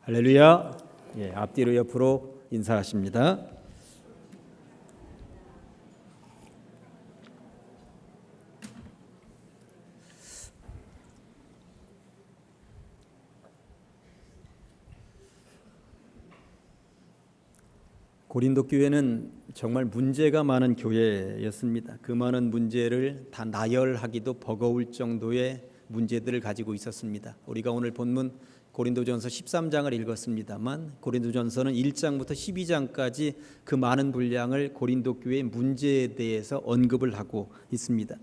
할렐루야. 앞뒤로 옆으로 인사하십니다. 고린도 교회는 정말 문제가 많은 교회였습니다. 그 많은 문제를 다 나열하기도 버거울 정도의 문제들을 가지고 있었습니다. 우리가 오늘 본문 고린도전서 13장을 읽었습니다만 고린도전서는 1장부터 12장까지 그 많은 분량을 고린도 교회의 문제에 대해서 언급을 하고 있습니다.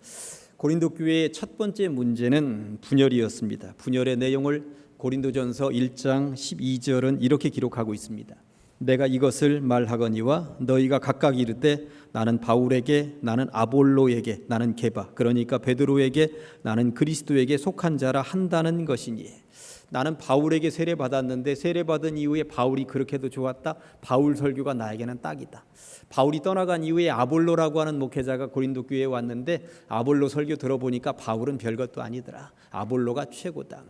고린도 교회의 첫 번째 문제는 분열이었습니다. 분열의 내용을 고린도전서 1장 12절은 이렇게 기록하고 있습니다. 내가 이것을 말하거니와 너희가 각각 이르되 나는 바울에게, 나는 아볼로에게, 나는 게바, 그러니까 베드로에게, 나는 그리스도에게 속한 자라 한다는 것이니. 나는 바울에게 세례받았는데 세례받은 이후에 바울이 그렇게도 좋았다. 바울 설교가 나에게는 딱이다. 바울이 떠나간 이후에 아볼로라고 하는 목회자가 고린도 교회에 왔는데 아볼로 설교 들어보니까 바울은 별것도 아니더라. 아볼로가 최고다.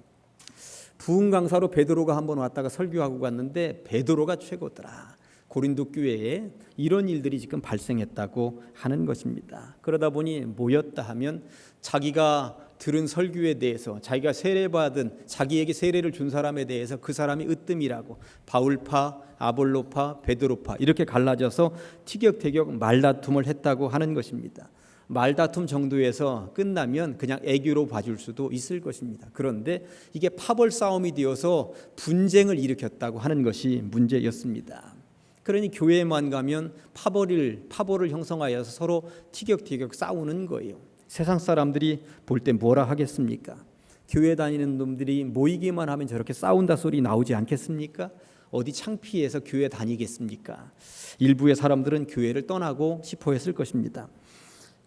부흥 강사로 베드로가 한번 왔다가 설교하고 갔는데 베드로가 최고더라. 고린도 교회에 이런 일들이 지금 발생했다고 하는 것입니다. 그러다 보니 뭐였다 하면 자기가 들은 설교에 대해서 자기가 세례받은 자기에게 세례를 준 사람에 대해서 그 사람이 으뜸이라고 바울파, 아볼로파, 베드로파 이렇게 갈라져서 티격태격 말다툼을 했다고 하는 것입니다. 말다툼 정도에서 끝나면 그냥 애교로 봐줄 수도 있을 것입니다. 그런데 이게 파벌 싸움이 되어서 분쟁을 일으켰다고 하는 것이 문제였습니다. 그러니 교회에만 가면 파벌을 형성하여서 서로 티격태격 싸우는 거예요. 세상 사람들이 볼 때 뭐라 하겠습니까? 교회 다니는 놈들이 모이기만 하면 저렇게 싸운다 소리 나오지 않겠습니까? 어디 창피해서 교회 다니겠습니까? 일부의 사람들은 교회를 떠나고 싶어 했을 것입니다.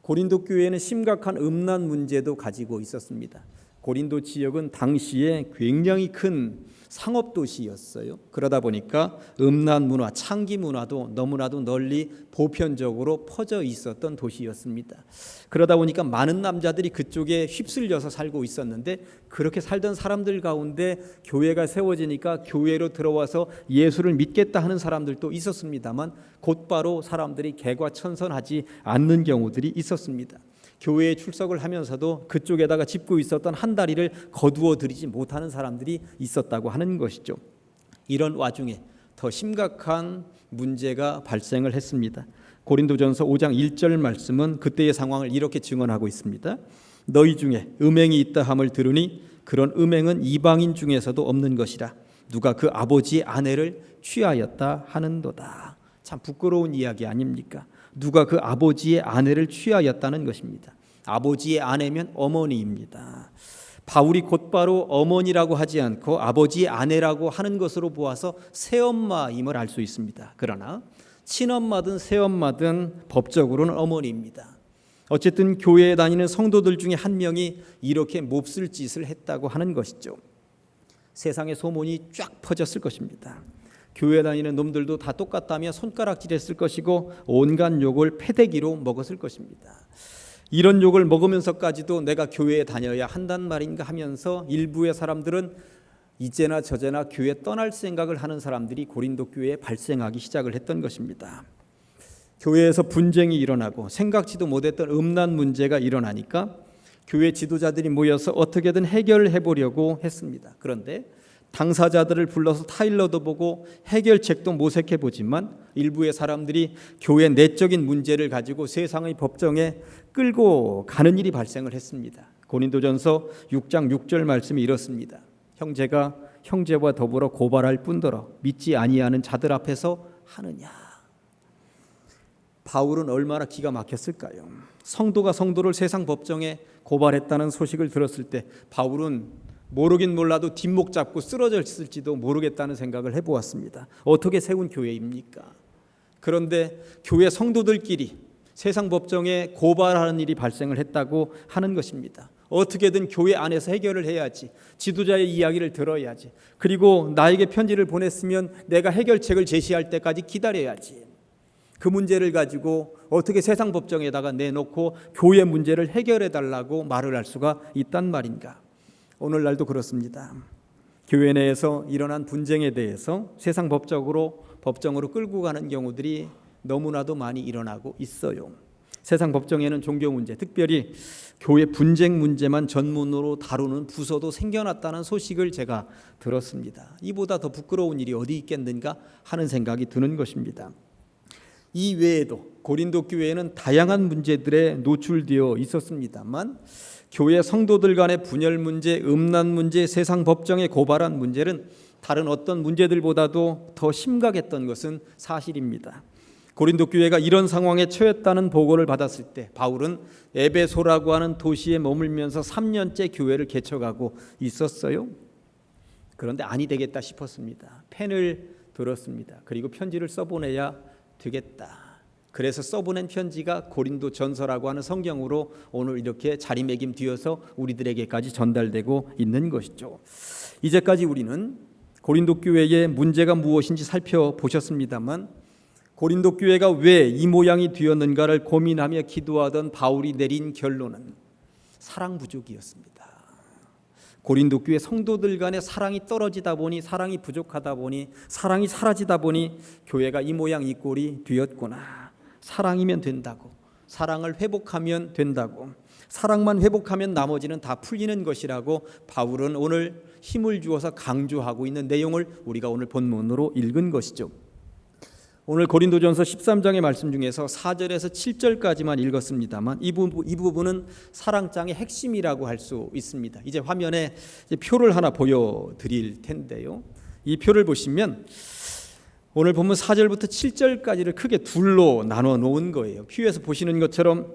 고린도 교회는 심각한 음란 문제도 가지고 있었습니다. 고린도 지역은 당시에 굉장히 큰 상업도시였어요. 그러다 보니까 음란 문화, 창기 문화도 너무나도 널리 보편적으로 퍼져 있었던 도시였습니다. 그러다 보니까 많은 남자들이 그쪽에 휩쓸려서 살고 있었는데 그렇게 살던 사람들 가운데 교회가 세워지니까 교회로 들어와서 예수를 믿겠다 하는 사람들도 있었습니다만 곧바로 사람들이 개과천선하지 않는 경우들이 있었습니다. 교회에 출석을 하면서도 그쪽에다가 짚고 있었던 한 다리를 거두어 들이지 못하는 사람들이 있었다고 하는 것이죠. 이런 와중에 더 심각한 문제가 발생을 했습니다. 고린도전서 5장 1절 말씀은 그때의 상황을 이렇게 증언하고 있습니다. 너희 중에 음행이 있다 함을 들으니 그런 음행은 이방인 중에서도 없는 것이라. 누가 그 아버지의 아내를 취하였다 하는도다. 참 부끄러운 이야기 아닙니까? 누가 그 아버지의 아내를 취하였다는 것입니다. 아버지의 아내면 어머니입니다. 바울이 곧바로 어머니라고 하지 않고 아버지의 아내라고 하는 것으로 보아서 새엄마임을 알 수 있습니다. 그러나 친엄마든 새엄마든 법적으로는 어머니입니다. 어쨌든 교회에 다니는 성도들 중에 한 명이 이렇게 몹쓸 짓을 했다고 하는 것이죠. 세상에 소문이 쫙 퍼졌을 것입니다. 교회 다니는 놈들도 다 똑같다며 손가락질했을 것이고 온갖 욕을 패대기로 먹었을 것입니다. 이런 욕을 먹으면서까지도 내가 교회에 다녀야 한단 말인가 하면서 일부의 사람들은 이제나 저제나 교회 떠날 생각을 하는 사람들이 고린도 교회에 발생하기 시작을 했던 것입니다. 교회에서 분쟁이 일어나고 생각지도 못했던 음란 문제가 일어나니까 교회 지도자들이 모여서 어떻게든 해결해 보려고 했습니다. 그런데 당사자들을 불러서 타일러도 보고 해결책도 모색해 보지만 일부의 사람들이 교회 내적인 문제를 가지고 세상의 법정에 끌고 가는 일이 발생을 했습니다. 고린도전서 6장 6절 말씀이 이렇습니다. 형제가 형제와 더불어 고발할 뿐더러 믿지 아니하는 자들 앞에서 하느냐. 바울은 얼마나 기가 막혔을까요? 성도가 성도를 세상 법정에 고발했다는 소식을 들었을 때 바울은 모르긴 몰라도 뒷목 잡고 쓰러져 있을지도 모르겠다는 생각을 해보았습니다. 어떻게 세운 교회입니까? 그런데 교회 성도들끼리 세상 법정에 고발하는 일이 발생을 했다고 하는 것입니다. 어떻게든 교회 안에서 해결을 해야지. 지도자의 이야기를 들어야지. 그리고 나에게 편지를 보냈으면 내가 해결책을 제시할 때까지 기다려야지. 그 문제를 가지고 어떻게 세상 법정에다가 내놓고 교회 문제를 해결해 달라고 말을 할 수가 있단 말인가? 오늘날도 그렇습니다. 교회 내에서 일어난 분쟁에 대해서 세상 법정으로 끌고 가는 경우들이 너무나도 많이 일어나고 있어요. 세상 법정에는 종교 문제, 특별히 교회 분쟁 문제만 전문으로 다루는 부서도 생겨났다는 소식을 제가 들었습니다. 이보다 더 부끄러운 일이 어디 있겠는가 하는 생각이 드는 것입니다. 이 외에도 고린도 교회에는 다양한 문제들에 노출되어 있었습니다만 교회 성도들 간의 분열 문제, 음란 문제, 세상 법정에 고발한 문제는 다른 어떤 문제들보다도 더 심각했던 것은 사실입니다. 고린도 교회가 이런 상황에 처했다는 보고를 받았을 때 바울은 에베소라고 하는 도시에 머물면서 3년째 교회를 개척하고 있었어요. 그런데 아니 되겠다 싶었습니다. 펜을 들었습니다. 그리고 편지를 써보내야 되겠다. 그래서 써보낸 편지가 고린도 전서라고 하는 성경으로 오늘 이렇게 자리매김되어서 우리들에게까지 전달되고 있는 것이죠. 이제까지 우리는 고린도 교회의 문제가 무엇인지 살펴보셨습니다만 고린도 교회가 왜 이 모양이 되었는가를 고민하며 기도하던 바울이 내린 결론은 사랑 부족이었습니다. 고린도 교회 성도들 간의 사랑이 떨어지다 보니, 사랑이 부족하다 보니, 사랑이 사라지다 보니 교회가 이 모양 이 꼴이 되었구나. 사랑이면 된다고, 사랑을 회복하면 된다고, 사랑만 회복하면 나머지는 다 풀리는 것이라고 바울은 오늘 힘을 주어서 강조하고 있는 내용을 우리가 오늘 본문으로 읽은 것이죠. 오늘 고린도전서 13장의 말씀 중에서 4절에서 7절까지만 읽었습니다만 이 부분은 사랑장의 핵심이라고 할 수 있습니다. 이제 화면에 표를 하나 보여드릴 텐데요. 이 표를 보시면 오늘 본문 4절부터 7절까지를 크게 둘로 나눠 놓은 거예요. 표에서 보시는 것처럼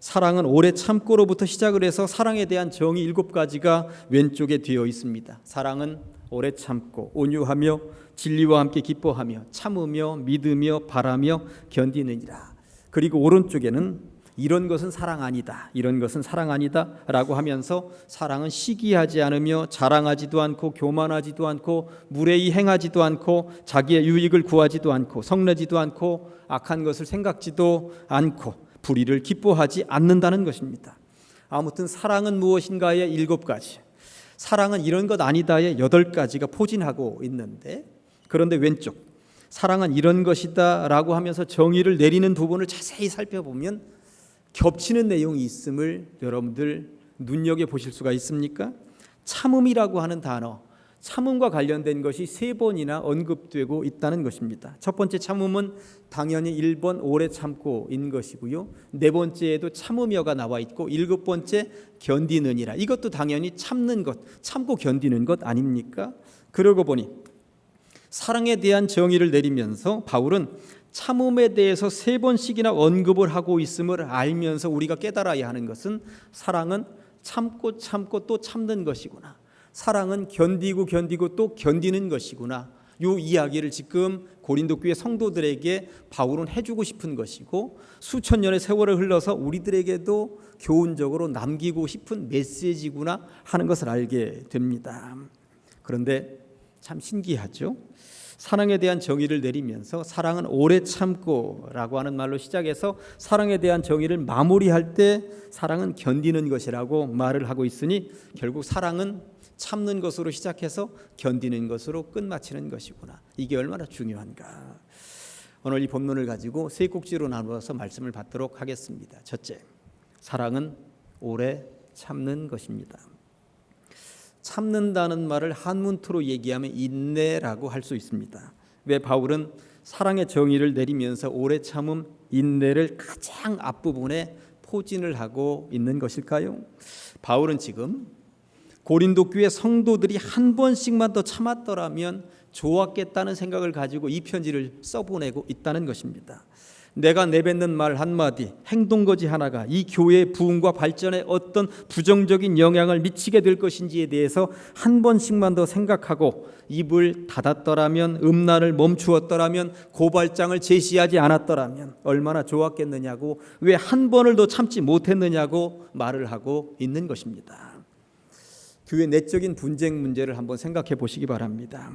사랑은 오래 참고로부터 시작을 해서 사랑에 대한 정의 7가지가 왼쪽에 되어 있습니다. 사랑은 오래 참고 온유하며 진리와 함께 기뻐하며 참으며 믿으며 바라며 견디느니라. 그리고 오른쪽에는 이런 것은 사랑 아니다, 이런 것은 사랑 아니다 라고 하면서 사랑은 시기하지 않으며 자랑하지도 않고 교만하지도 않고 무례히 행하지도 않고 자기의 유익을 구하지도 않고 성내지도 않고 악한 것을 생각지도 않고 불의를 기뻐하지 않는다는 것입니다. 아무튼 사랑은 무엇인가의 7가지, 사랑은 이런 것 아니다의 8가지가 포진하고 있는데, 그런데 왼쪽 사랑은 이런 것이다 라고 하면서 정의를 내리는 부분을 자세히 살펴보면 겹치는 내용이 있음을 여러분들 눈여겨보실 수가 있습니까? 참음이라고 하는 단어, 참음과 관련된 것이 3번이나 언급되고 있다는 것입니다. 첫 번째 참음은 당연히 1번 오래 참고인 것이고요. 4번째에도 참으며가 나와 있고 7번째 견디느니라. 이것도 당연히 참는 것, 참고 견디는 것 아닙니까? 그러고 보니 사랑에 대한 정의를 내리면서 바울은 참음에 대해서 3번씩이나 언급을 하고 있음을 알면서 우리가 깨달아야 하는 것은 사랑은 참고 또 참는 것이구나. 사랑은 견디고 또 견디는 것이구나. 이 이야기를 지금 고린도 교회 성도들에게 바울은 해주고 싶은 것이고 수천 년의 세월을 흘러서 우리들에게도 교훈적으로 남기고 싶은 메시지구나 하는 것을 알게 됩니다. 그런데 참 신기하죠. 사랑에 대한 정의를 내리면서 사랑은 오래 참고라고 하는 말로 시작해서 사랑에 대한 정의를 마무리할 때 사랑은 견디는 것이라고 말을 하고 있으니 결국 사랑은 참는 것으로 시작해서 견디는 것으로 끝마치는 것이구나. 이게 얼마나 중요한가. 오늘 이 본문을 가지고 3꼭지로 나누어서 말씀을 받도록 하겠습니다. 첫째, 사랑은 오래 참는 것입니다. 참는다는 말을 한문투로 얘기하면 인내라고 할 수 있습니다. 왜 바울은 사랑의 정의를 내리면서 오래 참음, 인내를 가장 앞부분에 포진을 하고 있는 것일까요? 바울은 지금 고린도 교회 성도들이 한 번씩만 더 참았더라면 좋았겠다는 생각을 가지고 이 편지를 써보내고 있다는 것입니다. 내가 내뱉는 말 한마디, 행동거지 하나가 이 교회의 부흥과 발전에 어떤 부정적인 영향을 미치게 될 것인지에 대해서 한 번씩만 더 생각하고 입을 닫았더라면, 음란을 멈추었더라면, 고발장을 제시하지 않았더라면 얼마나 좋았겠느냐고, 왜 한 번을 더 참지 못했느냐고 말을 하고 있는 것입니다. 교회 내적인 분쟁 문제를 한번 생각해 보시기 바랍니다.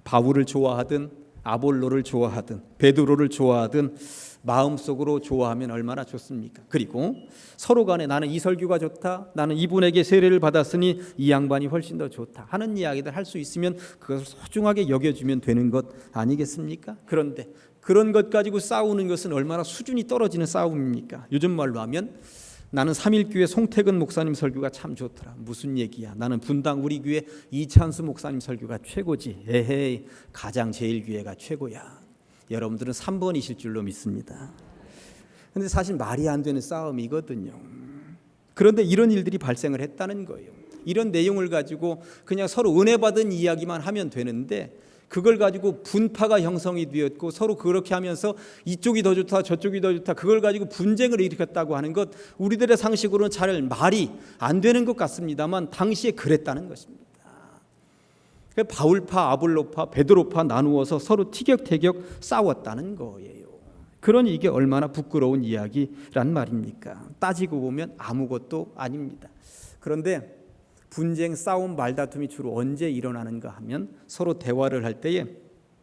바울을 좋아하든 아볼로를 좋아하든 베드로를 좋아하든 마음속으로 좋아하면 얼마나 좋습니까? 그리고 서로 간에 나는 이 설교가 좋다, 나는 이분에게 세례를 받았으니 이 양반이 훨씬 더 좋다 하는 이야기들 할 수 있으면 그것을 소중하게 여겨주면 되는 것 아니겠습니까? 그런데 그런 것 가지고 싸우는 것은 얼마나 수준이 떨어지는 싸움입니까? 요즘 말로 하면 나는 삼일교회 송태근 목사님 설교가 참 좋더라. 무슨 얘기야? 나는 분당 우리 교회 이찬수 목사님 설교가 최고지. 에헤이, 가장 제일 교회가 최고야. 여러분들은 3번이실 줄로 믿습니다. 그런데 사실 말이 안 되는 싸움이거든요. 그런데 이런 일들이 발생을 했다는 거예요. 이런 내용을 가지고 그냥 서로 은혜 받은 이야기만 하면 되는데 그걸 가지고 분파가 형성이 되었고 서로 그렇게 하면서 이쪽이 더 좋다 저쪽이 더 좋다 그걸 가지고 분쟁을 일으켰다고 하는 것, 우리들의 상식으로는 잘 말이 안 되는 것 같습니다만 당시에 그랬다는 것입니다. 바울파, 아볼로파, 베드로파 나누어서 서로 티격태격 싸웠다는 거예요. 그러니 이게 얼마나 부끄러운 이야기란 말입니까? 따지고 보면 아무것도 아닙니다. 그런데 분쟁, 싸움, 말다툼이 주로 언제 일어나는가 하면 서로 대화를 할 때에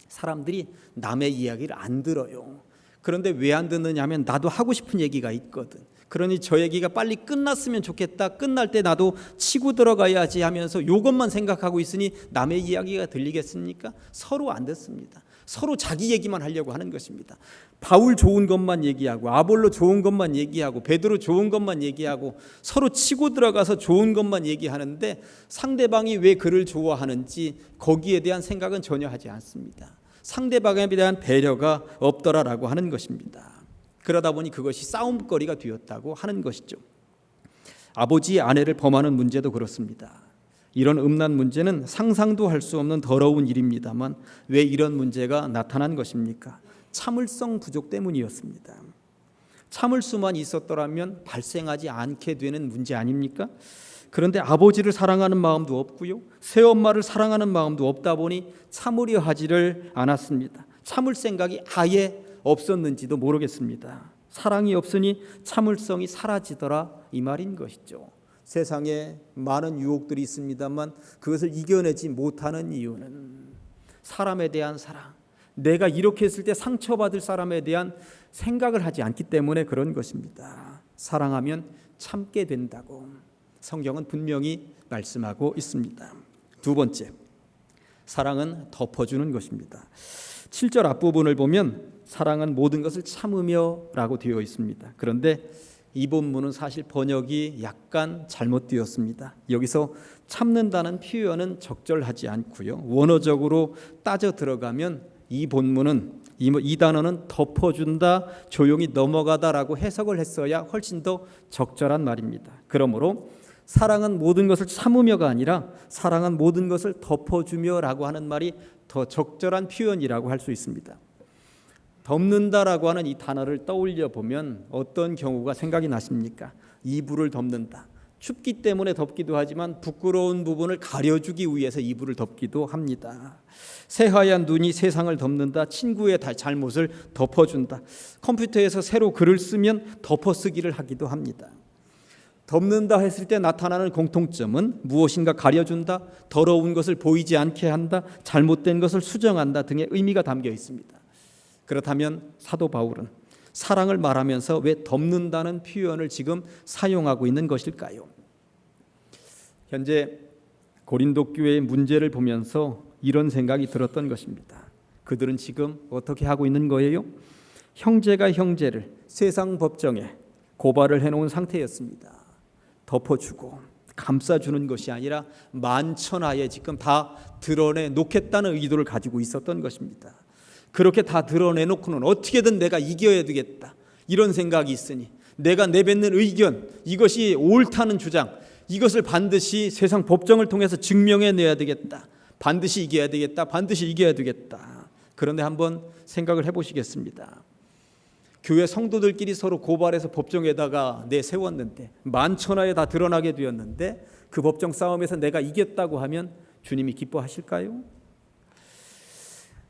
사람들이 남의 이야기를 안 들어요. 그런데 왜 안 듣느냐 하면 나도 하고 싶은 얘기가 있거든. 그러니 저 얘기가 빨리 끝났으면 좋겠다. 끝날 때 나도 치고 들어가야지 하면서 이것만 생각하고 있으니 남의 이야기가 들리겠습니까? 서로 안 듣습니다. 서로 자기 얘기만 하려고 하는 것입니다. 바울 좋은 것만 얘기하고 아볼로 좋은 것만 얘기하고 베드로 좋은 것만 얘기하고 서로 치고 들어가서 좋은 것만 얘기하는데 상대방이 왜 그를 좋아하는지 거기에 대한 생각은 전혀 하지 않습니다. 상대방에 대한 배려가 없더라라고 하는 것입니다. 그러다 보니 그것이 싸움거리가 되었다고 하는 것이죠. 아버지의 아내를 범하는 문제도 그렇습니다. 이런 음란 문제는 상상도 할 수 없는 더러운 일입니다만 왜 이런 문제가 나타난 것입니까? 참을성 부족 때문이었습니다. 참을 수만 있었더라면 발생하지 않게 되는 문제 아닙니까? 그런데 아버지를 사랑하는 마음도 없고요, 새엄마를 사랑하는 마음도 없다 보니 참으려 하지를 않았습니다. 참을 생각이 아예 없었는지도 모르겠습니다. 사랑이 없으니 참을성이 사라지더라 이 말인 것이죠. 세상에 많은 유혹들이 있습니다만 그것을 이겨내지 못하는 이유는 사람에 대한 사랑, 내가 이렇게 했을 때 상처받을 사람에 대한 생각을 하지 않기 때문에 그런 것입니다. 사랑하면 참게 된다고 성경은 분명히 말씀하고 있습니다. 두 번째, 사랑은 덮어주는 것입니다. 7절 앞부분을 보면 사랑은 모든 것을 참으며 라고 되어 있습니다. 그런데 이 본문은 사실 번역이 약간 잘못되었습니다. 여기서 참는다는 표현은 적절하지 않고요, 원어적으로 따져 들어가면 이 본문은 이 단어는 덮어준다, 조용히 넘어가다라고 해석을 했어야 훨씬 더 적절한 말입니다. 그러므로 사랑은 모든 것을 참으며가 아니라 사랑은 모든 것을 덮어주며라고 하는 말이 더 적절한 표현이라고 할 수 있습니다. 덮는다라고 하는 이 단어를 떠올려 보면 어떤 경우가 생각이 나십니까? 이불을 덮는다. 춥기 때문에 덮기도 하지만 부끄러운 부분을 가려주기 위해서 이불을 덮기도 합니다. 새하얀 눈이 세상을 덮는다. 친구의 잘못을 덮어준다. 컴퓨터에서 새로 글을 쓰면 덮어쓰기를 하기도 합니다. 덮는다 했을 때 나타나는 공통점은 무엇인가 가려준다, 더러운 것을 보이지 않게 한다, 잘못된 것을 수정한다 등의 의미가 담겨 있습니다. 그렇다면 사도 바울은 사랑을 말하면서 왜 덮는다는 표현을 지금 사용하고 있는 것일까요? 현재 고린도 교회의 문제를 보면서 이런 생각이 들었던 것입니다. 그들은 지금 어떻게 하고 있는 거예요? 형제가 형제를 세상 법정에 고발을 해놓은 상태였습니다. 덮어주고 감싸주는 것이 아니라 만천하에 지금 다 드러내 놓겠다는 의도를 가지고 있었던 것입니다. 그렇게 다 드러내놓고는 어떻게든 내가 이겨야 되겠다 이런 생각이 있으니 내가 내뱉는 의견, 이것이 옳다는 주장, 이것을 반드시 세상 법정을 통해서 증명해내야 되겠다, 반드시 이겨야 되겠다, 반드시 이겨야 되겠다. 그런데 한번 생각을 해보시겠습니다. 교회 성도들끼리 서로 고발해서 법정에다가 내세웠는데 만천하에 다 드러나게 되었는데 그 법정 싸움에서 내가 이겼다고 하면 주님이 기뻐하실까요?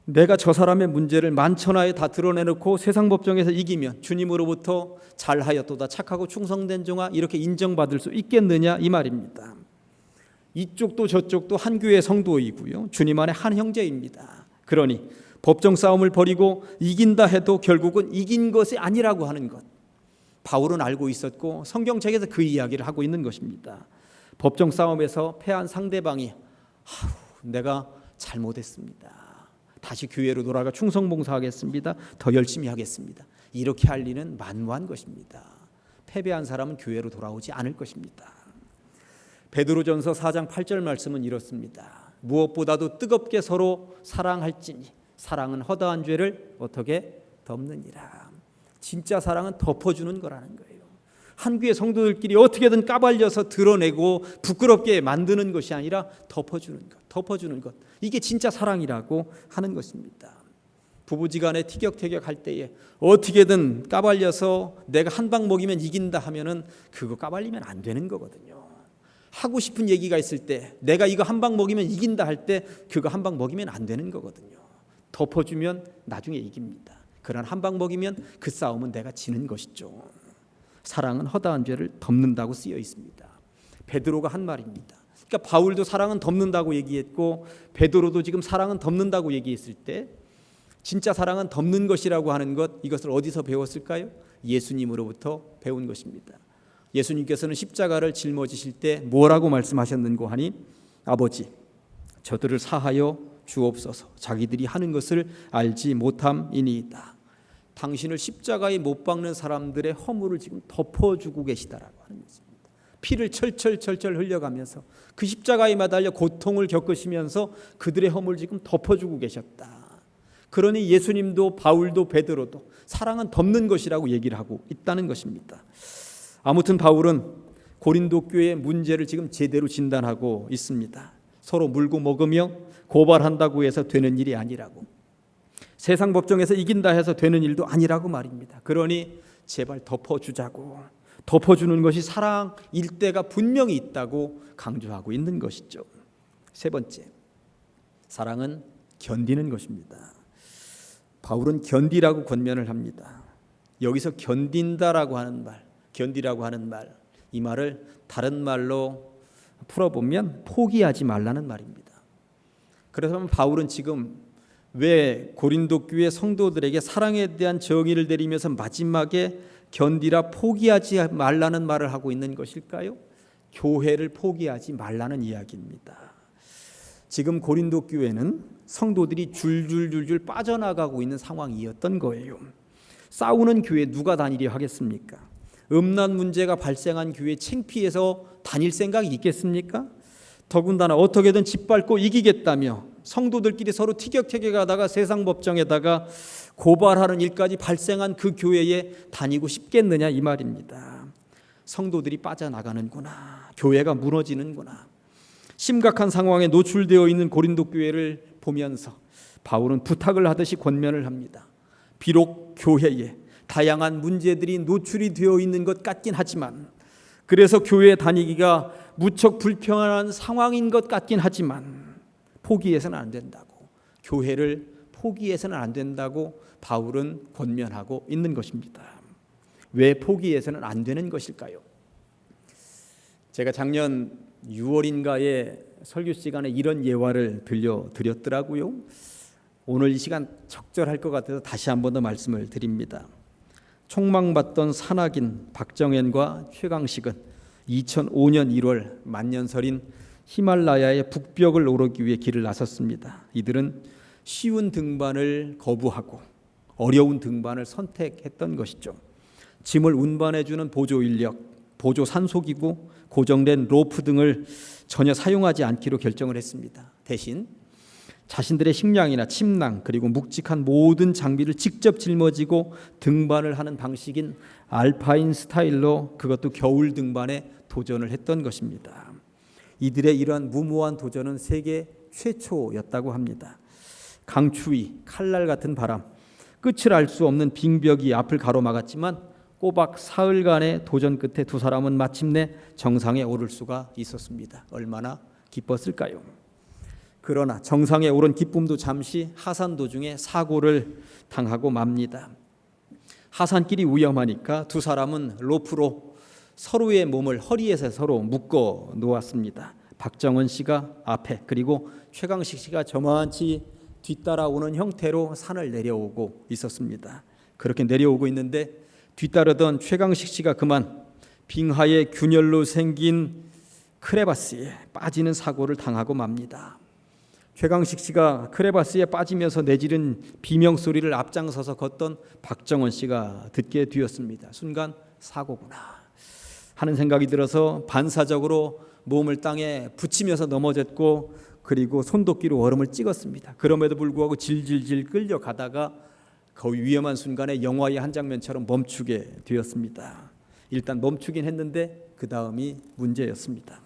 내가 저 사람의 문제를 만천하에 다 드러내놓고 세상 법정에서 이기면 주님으로부터 잘하였도다, 착하고 충성된 종아 이렇게 인정받을 수 있겠느냐 이 말입니다. 이쪽도 저쪽도 한 교회 성도이고요, 주님 안에 한 형제입니다. 그러니 법정 싸움을 벌이고 이긴다 해도 결국은 이긴 것이 아니라고 하는 것, 바울은 알고 있었고 성경책에서 그 이야기를 하고 있는 것입니다. 법정 싸움에서 패한 상대방이 내가 잘못했습니다, 다시 교회로 돌아가 충성봉사하겠습니다, 더 열심히 하겠습니다, 이렇게 할 리는 만무한 것입니다. 패배한 사람은 교회로 돌아오지 않을 것입니다. 베드로전서 4장 8절 말씀은 이렇습니다. 무엇보다도 뜨겁게 서로 사랑할지니 사랑은 허다한 죄를 어떻게 덮느니라. 진짜 사랑은 덮어주는 거라는 거예요. 한 교회 성도들끼리 어떻게든 까발려서 드러내고 부끄럽게 만드는 것이 아니라 덮어주는 것. 이게 진짜 사랑이라고 하는 것입니다. 부부지간에 티격태격할 때에 어떻게든 까발려서 내가 한 방 먹이면 이긴다 하면은 그거 까발리면 안 되는 거거든요. 하고 싶은 얘기가 있을 때 내가 이거 한 방 먹이면 이긴다 할 때 그거 한 방 먹이면 안 되는 거거든요. 덮어주면 나중에 이깁니다. 그러나 한 방 먹이면 그 싸움은 내가 지는 것이죠. 사랑은 허다한 죄를 덮는다고 쓰여 있습니다. 베드로가 한 말입니다. 그러니까 바울도 사랑은 덮는다고 얘기했고 베드로도 지금 사랑은 덮는다고 얘기했을 때 진짜 사랑은 덮는 것이라고 하는 것, 이것을 어디서 배웠을까요? 예수님으로부터 배운 것입니다. 예수님께서는 십자가를 짊어지실 때 뭐라고 말씀하셨는고 하니 아버지 저들을 사하여 주옵소서 자기들이 하는 것을 알지 못함이니이다. 당신을 십자가에 못 박는 사람들의 허물을 지금 덮어주고 계시다라고 하는 것입니다. 피를 철철 흘려가면서 그 십자가에 매달려 고통을 겪으시면서 그들의 허물을 지금 덮어주고 계셨다. 그러니 예수님도 바울도 베드로도 사랑은 덮는 것이라고 얘기를 하고 있다는 것입니다. 아무튼 바울은 고린도 교회의 문제를 지금 제대로 진단하고 있습니다. 서로 물고 먹으며 고발한다고 해서 되는 일이 아니라고, 세상 법정에서 이긴다 해서 되는 일도 아니라고 말입니다. 그러니 제발 덮어주자고, 덮어주는 것이 사랑일 때가 분명히 있다고 강조하고 있는 것이죠. 세 번째, 사랑은 견디는 것입니다. 바울은 견디라고 권면을 합니다. 여기서 견딘다라고 하는 말, 견디라고 하는 말, 이 말을 다른 말로 풀어보면 포기하지 말라는 말입니다. 그래서 바울은 지금 왜 고린도 교회 성도들에게 사랑에 대한 정의를 내리면서 마지막에 견디라 포기하지 말라는 말을 하고 있는 것일까요? 교회를 포기하지 말라는 이야기입니다. 지금 고린도 교회는 성도들이 줄줄줄줄 빠져나가고 있는 상황이었던 거예요. 싸우는 교회 누가 다니려 하겠습니까? 음란 문제가 발생한 교회 창피해서 다닐 생각이 있겠습니까? 더군다나 어떻게든 짓밟고 이기겠다며 성도들끼리 서로 티격태격하다가 세상 법정에다가 고발하는 일까지 발생한 그 교회에 다니고 싶겠느냐 이 말입니다. 성도들이 빠져나가는구나, 교회가 무너지는구나, 심각한 상황에 노출되어 있는 고린도 교회를 보면서 바울은 부탁을 하듯이 권면을 합니다. 비록 교회에 다양한 문제들이 노출이 되어 있는 것 같긴 하지만, 그래서 교회에 다니기가 무척 불편한 상황인 것 같긴 하지만 포기해서는 안 된다고, 교회를 포기해서는 안 된다고 바울은 권면하고 있는 것입니다. 왜 포기해서는 안 되는 것일까요? 제가 작년 6월인가에 설교 시간에 이런 예화를 들려드렸더라고요. 오늘 이 시간 적절할 것 같아서 다시 한 번 더 말씀을 드립니다. 총망받던 산악인 박정현과 최강식은 2005년 1월 만년설인 히말라야의 북벽을 오르기 위해 길을 나섰습니다. 이들은 쉬운 등반을 거부하고 어려운 등반을 선택했던 것이죠. 짐을 운반해주는 보조 인력, 보조 산소기구, 고정된 로프 등을 전혀 사용하지 않기로 결정을 했습니다. 대신 자신들의 식량이나 침낭 그리고 묵직한 모든 장비를 직접 짊어지고 등반을 하는 방식인 알파인 스타일로, 그것도 겨울 등반에 도전을 했던 것입니다. 이들의 이러한 무모한 도전은 세계 최초였다고 합니다. 강추위, 칼날 같은 바람, 끝을 알 수 없는 빙벽이 앞을 가로막았지만 꼬박 사흘간의 도전 끝에 두 사람은 마침내 정상에 오를 수가 있었습니다. 얼마나 기뻤을까요? 그러나 정상에 오른 기쁨도 잠시 하산 도중에 사고를 당하고 맙니다. 하산길이 위험하니까 두 사람은 로프로 서로의 몸을 허리에서 서로 묶어 놓았습니다. 박정은 씨가 앞에, 그리고 최강식 씨가 저만치 뒤따라오는 형태로 산을 내려오고 있었습니다. 그렇게 내려오고 있는데 뒤따르던 최강식 씨가 그만 빙하의 균열로 생긴 크레바스에 빠지는 사고를 당하고 맙니다. 최강식 씨가 크레바스에 빠지면서 내지른 비명소리를 앞장서서 걷던 박정원 씨가 듣게 되었습니다. 순간 사고구나 하는 생각이 들어서 반사적으로 몸을 땅에 붙이면서 넘어졌고 그리고 손도끼로 얼음을 찍었습니다. 그럼에도 불구하고 질질질 끌려가다가 거의 위험한 순간에 영화의 한 장면처럼 멈추게 되었습니다. 일단 멈추긴 했는데 그 다음이 문제였습니다.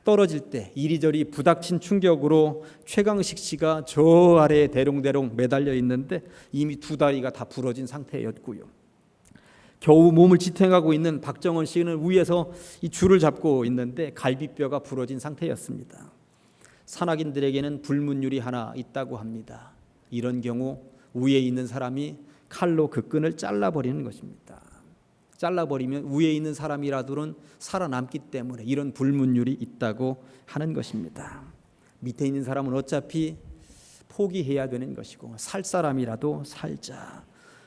떨어질 때 이리저리 부닥친 충격으로 최강식 씨가 저 아래에 대롱대롱 매달려 있는데 이미 두 다리가 다 부러진 상태였고요. 겨우 몸을 지탱하고 있는 박정원 씨는 위에서 이 줄을 잡고 있는데 갈비뼈가 부러진 상태였습니다. 산악인들에게는 불문율이 하나 있다고 합니다. 이런 경우 위에 있는 사람이 칼로 그 끈을 잘라버리는 것입니다. 잘라버리면 위에 있는 사람이라도는 살아남기 때문에 이런 불문율이 있다고 하는 것입니다. 밑에 있는 사람은 어차피 포기해야 되는 것이고 살 사람이라도 살자.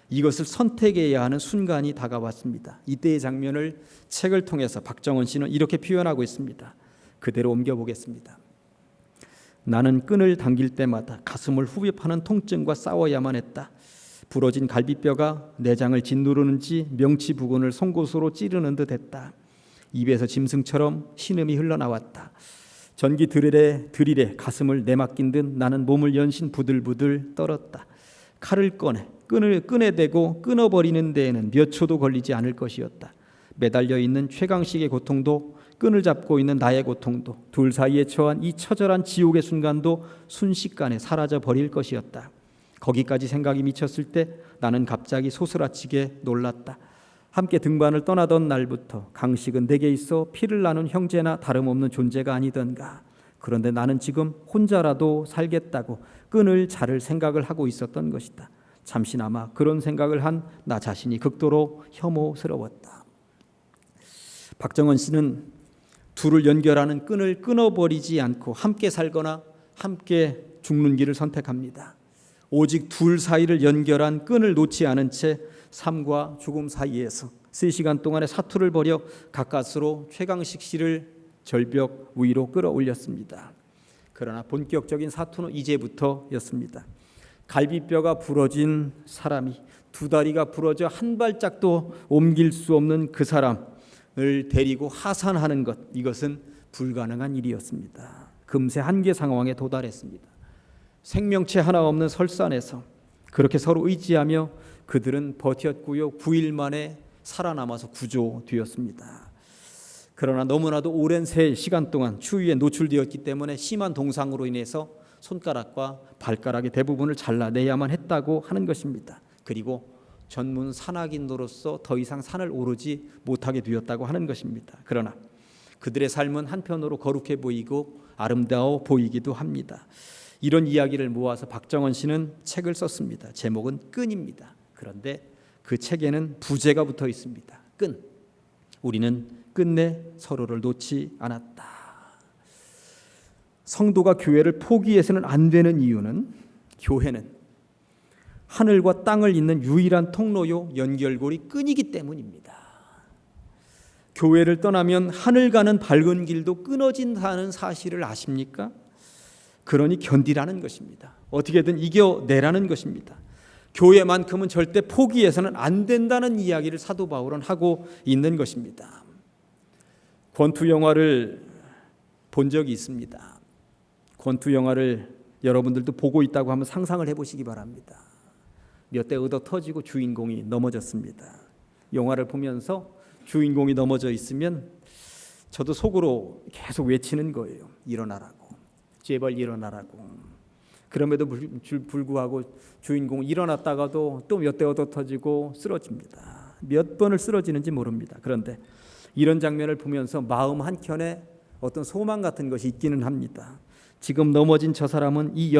이것을 선택해야 하는 순간이 다가왔습니다. 이때의 장면을 책을 통해서 박정원 씨는 이렇게 표현하고 있습니다. 그대로 옮겨보겠습니다. 나는 끈을 당길 때마다 가슴을 후벼파는 통증과 싸워야만 했다. 부러진 갈비뼈가 내장을 짓누르는지 명치 부근을 송곳으로 찌르는 듯 했다. 입에서 짐승처럼 신음이 흘러나왔다. 전기 드릴에 가슴을 내맡긴 듯 나는 몸을 연신 부들부들 떨었다. 칼을 꺼내 끈에 대고 끊어버리는 데에는 몇 초도 걸리지 않을 것이었다. 매달려 있는 최강식의 고통도 끈을 잡고 있는 나의 고통도 둘 사이에 처한 이 처절한 지옥의 순간도 순식간에 사라져 버릴 것이었다. 거기까지 생각이 미쳤을 때 나는 갑자기 소스라치게 놀랐다. 함께 등반을 떠나던 날부터 강식은 내게 있어 피를 나눈 형제나 다름없는 존재가 아니던가. 그런데 나는 지금 혼자라도 살겠다고 끈을 자를 생각을 하고 있었던 것이다. 잠시나마 그런 생각을 한 나 자신이 극도로 혐오스러웠다. 박정원 씨는 둘을 연결하는 끈을 끊어버리지 않고 함께 살거나 함께 죽는 길을 선택합니다. 오직 둘 사이를 연결한 끈을 놓지 않은 채 삶과 죽음 사이에서 3시간 동안의 사투를 벌여 가까스로 최강식 씨를 절벽 위로 끌어올렸습니다. 그러나 본격적인 사투는 이제부터였습니다. 갈비뼈가 부러진 사람이 두 다리가 부러져 한 발짝도 옮길 수 없는 그 사람을 데리고 하산하는 것, 이것은 불가능한 일이었습니다. 금세 한계 상황에 도달했습니다. 생명체 하나 없는 설산에서 그렇게 서로 의지하며 그들은 버텼고요. 9일 만에 살아남아서 구조되었습니다. 그러나 너무나도 오랜 시간 동안 추위에 노출되었기 때문에 심한 동상으로 인해서 손가락과 발가락의 대부분을 잘라내야만 했다고 하는 것입니다. 그리고 전문 산악인으로서 더 이상 산을 오르지 못하게 되었다고 하는 것입니다. 그러나 그들의 삶은 한편으로 거룩해 보이고 아름다워 보이기도 합니다. 이런 이야기를 모아서 박정원 씨는 책을 썼습니다. 제목은 끈입니다. 그런데 그 책에는 부제가 붙어 있습니다. 끈. 우리는 끝내 서로를 놓지 않았다. 성도가 교회를 포기해서는 안 되는 이유는 교회는 하늘과 땅을 잇는 유일한 통로요 연결고리 끈이기 때문입니다. 교회를 떠나면 하늘 가는 밝은 길도 끊어진다는 사실을 아십니까? 그러니 견디라는 것입니다. 어떻게든 이겨내라는 것입니다. 교회만큼은 절대 포기해서는 안 된다는 이야기를 사도 바울은 하고 있는 것입니다. 권투 영화를 본 적이 있습니다. 권투 영화를 여러분들도 보고 있다고 한번 상상을 해보시기 바랍니다. 몇 대 얻어 터지고 주인공이 넘어졌습니다. 영화를 보면서 주인공이 넘어져 있으면 저도 속으로 계속 외치는 거예요. 일어나라고. 제발 일어나라고. 그럼에도 불구하고 주인공은 일어났다가도 또 몇 대 얻어 터지고 쓰러집니다. 몇 번을 쓰러지는지 모릅니다. 그런데 이런 장면을 보면서 마음 한켠에 어떤 소망 같은 것이 있기는 합니다. 지금 넘어진 저 사람은 이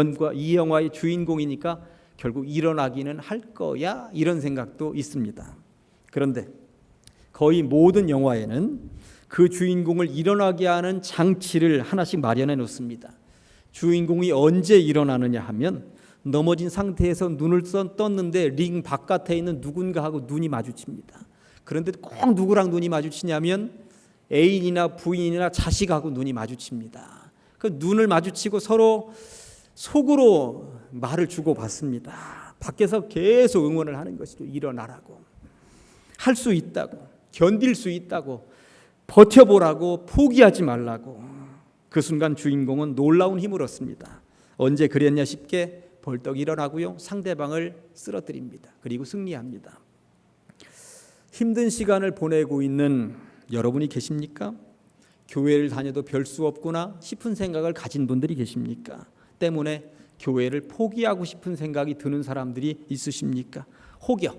영화의 주인공이니까 결국 일어나기는 할 거야, 이런 생각도 있습니다. 그런데 거의 모든 영화에는 그 주인공을 일어나게 하는 장치를 하나씩 마련해 놓습니다. 주인공이 언제 일어나느냐 하면 넘어진 상태에서 눈을 떴는데 링 바깥에 있는 누군가하고 눈이 마주칩니다. 그런데 꼭 누구랑 눈이 마주치냐면 애인이나 부인이나 자식하고 눈이 마주칩니다. 그 눈을 마주치고 서로 속으로 말을 주고받습니다. 밖에서 계속 응원을 하는 것이죠. 일어나라고, 할 수 있다고, 견딜 수 있다고, 버텨보라고, 포기하지 말라고. 그 순간 주인공은 놀라운 힘을 얻습니다. 언제 그랬냐 싶게 벌떡 일어나고요, 상대방을 쓰러뜨립니다. 그리고 승리합니다. 힘든 시간을 보내고 있는 여러분이 계십니까? 교회를 다녀도 별 수 없구나 싶은 생각을 가진 분들이 계십니까? 때문에 교회를 포기하고 싶은 생각이 드는 사람들이 있으십니까? 혹여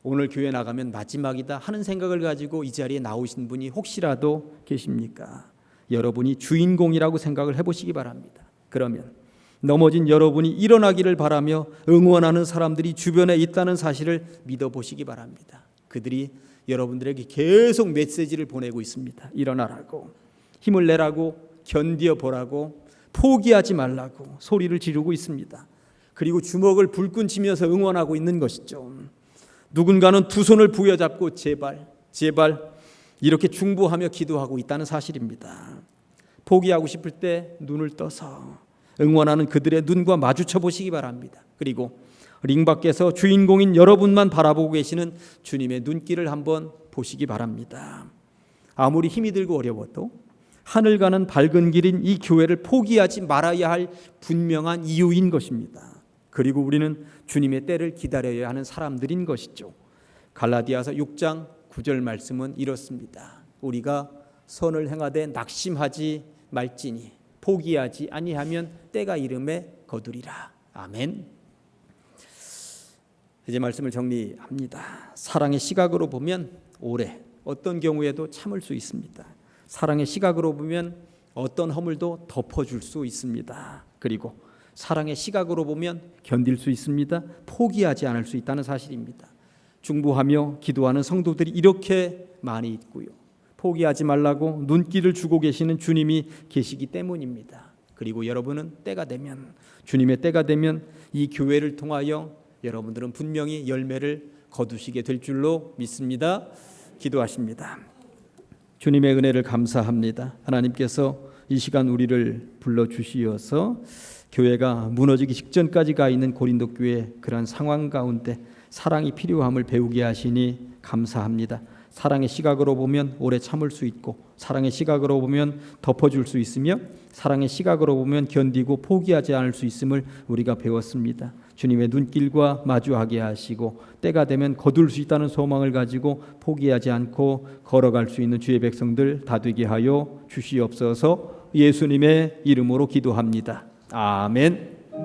오늘 교회 나가면 마지막이다 하는 생각을 가지고 이 자리에 나오신 분이 혹시라도 계십니까? 여러분이 주인공이라고 생각을 해보시기 바랍니다. 그러면 넘어진 여러분이 일어나기를 바라며 응원하는 사람들이 주변에 있다는 사실을 믿어보시기 바랍니다. 그들이 여러분들에게 계속 메시지를 보내고 있습니다. 일어나라고, 힘을 내라고, 견뎌보라고, 포기하지 말라고 소리를 지르고 있습니다. 그리고 주먹을 불끈 쥐면서 응원하고 있는 것이죠. 누군가는 두 손을 부여잡고 제발, 제발 이렇게 중보하며 기도하고 있다는 사실입니다. 포기하고 싶을 때 눈을 떠서 응원하는 그들의 눈과 마주쳐 보시기 바랍니다. 그리고 링 밖에서 주인공인 여러분만 바라보고 계시는 주님의 눈길을 한번 보시기 바랍니다. 아무리 힘이 들고 어려워도 하늘 가는 밝은 길인 이 교회를 포기하지 말아야 할 분명한 이유인 것입니다. 그리고 우리는 주님의 때를 기다려야 하는 사람들인 것이죠. 갈라디아서 6장 9절 말씀은 이렇습니다. 우리가 선을 행하되 낙심하지 말지니 포기하지 아니하면 때가 이름에 거두리라. 아멘. 이제 말씀을 정리합니다. 사랑의 시각으로 보면 오래, 어떤 경우에도 참을 수 있습니다. 사랑의 시각으로 보면 어떤 허물도 덮어줄 수 있습니다. 그리고 사랑의 시각으로 보면 견딜 수 있습니다. 포기하지 않을 수 있다는 사실입니다. 중보하며 기도하는 성도들이 이렇게 많이 있고요, 포기하지 말라고 눈길을 주고 계시는 주님이 계시기 때문입니다. 그리고 여러분은 때가 되면, 주님의 때가 되면 이 교회를 통하여 여러분들은 분명히 열매를 거두시게 될 줄로 믿습니다. 기도하십니다. 주님의 은혜를 감사합니다. 하나님께서 이 시간 우리를 불러주시어서 교회가 무너지기 직전까지 가 있는 고린도 교회 그런 상황 가운데 사랑이 필요함을 배우게 하시니 감사합니다. 사랑의 시각으로 보면 오래 참을 수 있고, 사랑의 시각으로 보면 덮어줄 수 있으며, 사랑의 시각으로 보면 견디고 포기하지 않을 수 있음을 우리가 배웠습니다. 주님의 눈길과 마주하게 하시고 때가 되면 거둘 수 있다는 소망을 가지고 포기하지 않고 걸어갈 수 있는 주의 백성들 다 되게 하여 주시옵소서. 예수님의 이름으로 기도합니다. 아멘.